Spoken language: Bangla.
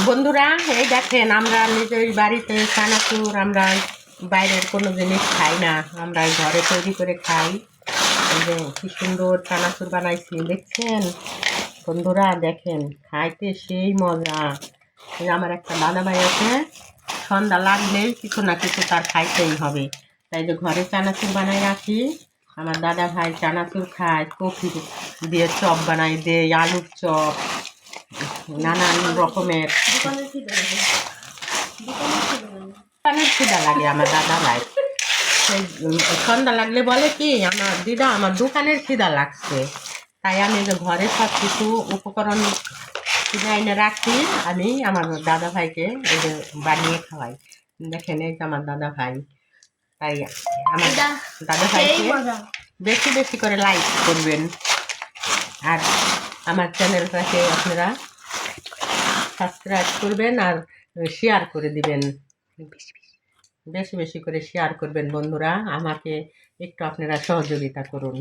বন্ধুরা, এই দেখেন আমরা নিজের বাড়িতে চানাচুর আমরা বাইরের কোনো জিনিস খাই না, আমরা ঘরে তৈরি করে খাই। এই যে কি সুন্দর চানাচুর বানাইছি দেখছেন বন্ধুরা, দেখেন খাইতে সেই মজা। এই আমার একটা দাদা ভাই আছে, সন্ধ্যা লাগলেই কিছু না কিছু তার খাইতেই হবে, তাই যে ঘরে চানাচুর বানাই রাখি। আমার দাদা ভাই চানাচুর খায়, কফি দিয়ে চপ বানাই দেয়, আলুর চপ, নানান রকমের দোকানের খিদা লাগে আমার দাদা ভাই। সেই সন্ধ্যা লাগলে বলে কি আমার দিদা আমার দোকানের খিদা লাগছে, তাই আমি যে ঘরে সব কিছু উপকরণ কিনে এনে রাখি, আমি আমার দাদা ভাইকে এই যে বানিয়ে খাওয়াই। দেখেন এই যে আমার দাদা ভাই, তাই আমার দাদা ভাইকে বেশি বেশি করে লাইক করবেন, আর আমার চ্যানেলটাকে আপনারা সাবস্ক্রাইব করবেন আর শেয়ার করে দিবেন, বেশি বেশি করে শেয়ার করবেন বন্ধুরা, আমাকে একটু আপনারা সহযোগিতা করুন।